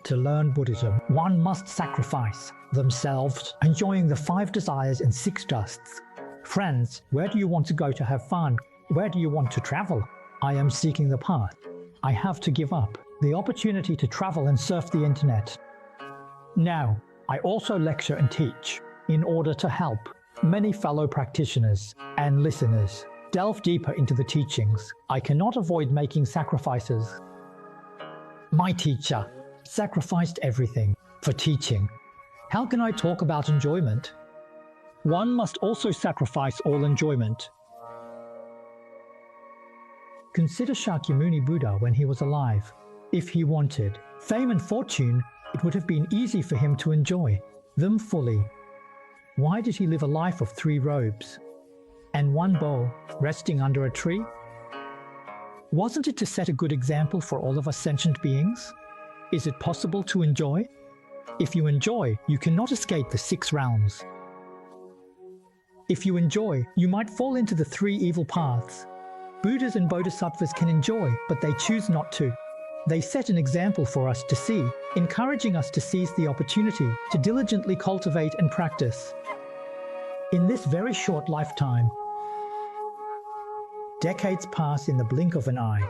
To learn Buddhism, one must sacrifice themselves, enjoying the 5 desires and 6 dusts. Friends, where do you want to go to have fun? Where do you want to travel? I am seeking the path. I have to give up the opportunity to travel and surf the internet. Now, I also lecture and teach in order to help many fellow practitioners and listeners delve deeper into the teachings. I cannot avoid making sacrifices. My teacher sacrificed everything for teaching. How can I talk about enjoyment? One must also sacrifice all enjoyment. Consider Shakyamuni Buddha when he was alive. If he wanted fame and fortune, it would have been easy for him to enjoy them fully. Why did he live a life of 3 robes and 1 bowl, resting under a tree? Wasn't it to set a good example for all of us sentient beings? Is it possible to enjoy? If you enjoy, you cannot escape the 6 realms. If you enjoy, you might fall into the 3 evil paths. Buddhas and Bodhisattvas can enjoy, but they choose not to. They set an example for us to see, encouraging us to seize the opportunity to diligently cultivate and practice. In this very short lifetime, decades pass in the blink of an eye.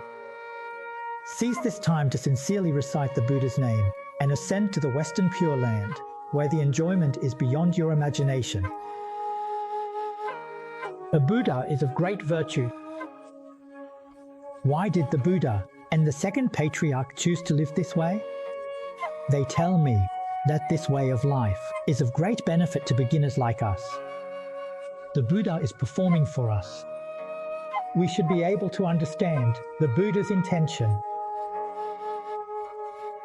Seize this time to sincerely recite the Buddha's name and ascend to the Western Pure Land, where the enjoyment is beyond your imagination. A Buddha is of great virtue. Why did the Buddha and the second patriarch choose to live this way? They tell me that this way of life is of great benefit to beginners like us. The Buddha is performing for us. We should be able to understand the Buddha's intention.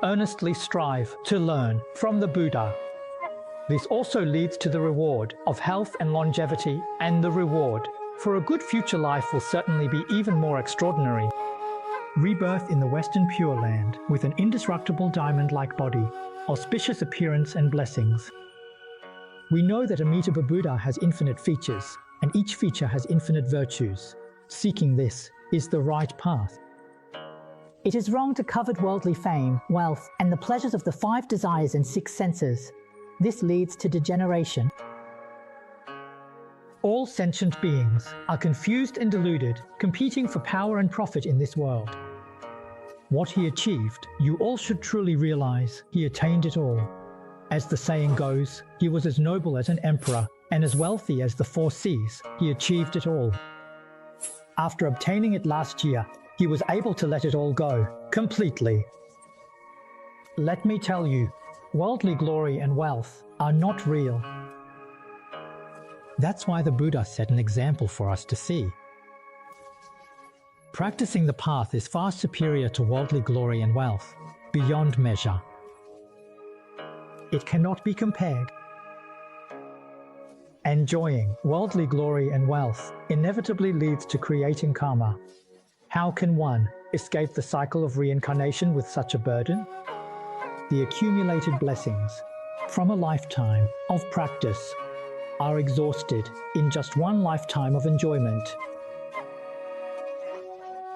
Earnestly strive to learn from the Buddha. This also leads to the reward of health and longevity, and the reward for a good future life will certainly be even more extraordinary. Rebirth in the Western Pure Land with an indestructible diamond-like body, auspicious appearance and blessings. We know that Amitabha Buddha has infinite features, and each feature has infinite virtues. Seeking this is the right path. It is wrong to covet worldly fame, wealth, and the pleasures of the 5 desires and 6 senses. This leads to degeneration. All sentient beings are confused and deluded, competing for power and profit in this world. What he achieved, you all should truly realize. He attained it all. As the saying goes, he was as noble as an emperor and as wealthy as the 4 seas. He achieved it all. After obtaining it last year, he was able to let it all go, completely. Let me tell you, worldly glory and wealth are not real. That's why the Buddha set an example for us to see. Practicing the path is far superior to worldly glory and wealth, beyond measure. It cannot be compared. Enjoying worldly glory and wealth inevitably leads to creating karma. How can one escape the cycle of reincarnation with such a burden? The accumulated blessings from a lifetime of practice are exhausted in just 1 lifetime of enjoyment.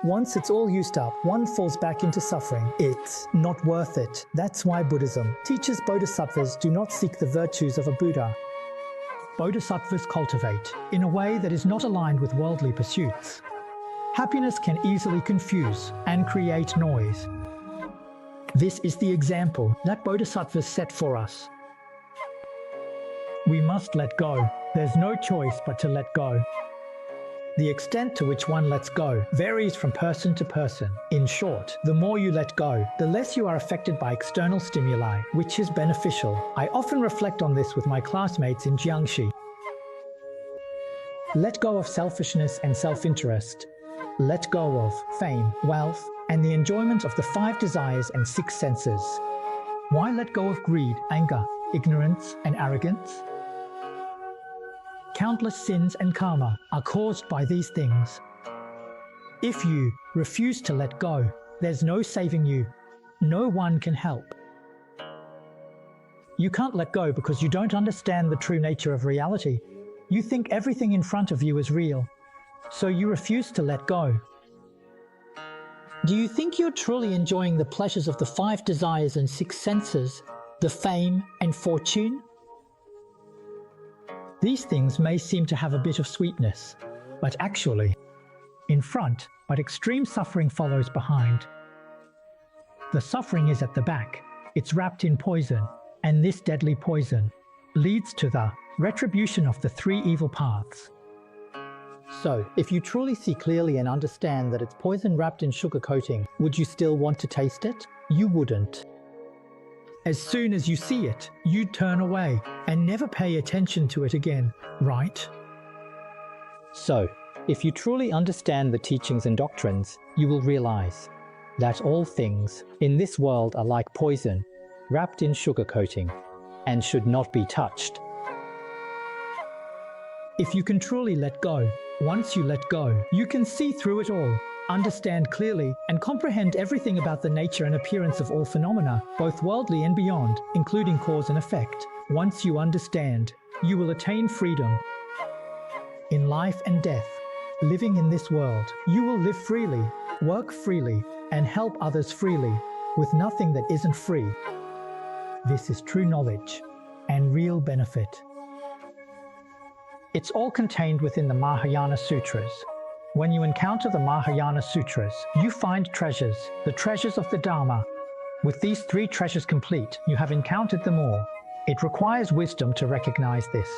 Once it's all used up, one falls back into suffering. It's not worth it. That's why Buddhism teaches bodhisattvas do not seek the virtues of a Buddha. Bodhisattvas cultivate in a way that is not aligned with worldly pursuits. Happiness can easily confuse and create noise. This is the example that bodhisattvas set for us. We must let go. There's no choice but to let go. The extent to which one lets go varies from person to person. In short, the more you let go, the less you are affected by external stimuli, which is beneficial. I often reflect on this with my classmates in Jiangxi. Let go of selfishness and self-interest. Let go of fame, wealth, and the enjoyment of the 5 desires and 6 senses. Why let go of greed, anger, ignorance, and arrogance? Countless sins and karma are caused by these things. If you refuse to let go, there's no saving you. No one can help. You can't let go because you don't understand the true nature of reality. You think everything in front of you is real, so you refuse to let go. Do you think you're truly enjoying the pleasures of the 5 desires and 6 senses, the fame and fortune? These things may seem to have a bit of sweetness, but actually, in front, but extreme suffering follows behind. The suffering is at the back, it's wrapped in poison, and this deadly poison leads to the retribution of the 3 evil paths. So, if you truly see clearly and understand that it's poison wrapped in sugar coating, would you still want to taste it? You wouldn't. As soon as you see it, you'd turn away and never pay attention to it again, right? So, if you truly understand the teachings and doctrines, you will realize that all things in this world are like poison, wrapped in sugar coating, and should not be touched. If you can truly let go, once you let go, you can see through it all, understand clearly, and comprehend everything about the nature and appearance of all phenomena, both worldly and beyond, including cause and effect. Once you understand, you will attain freedom. In life and death, living in this world, you will live freely, work freely, and help others freely, with nothing that isn't free. This is true knowledge and real benefit. It's all contained within the Mahayana Sutras. When you encounter the Mahayana Sutras, you find treasures, the treasures of the Dharma. With these 3 treasures complete, you have encountered them all. It requires wisdom to recognize this.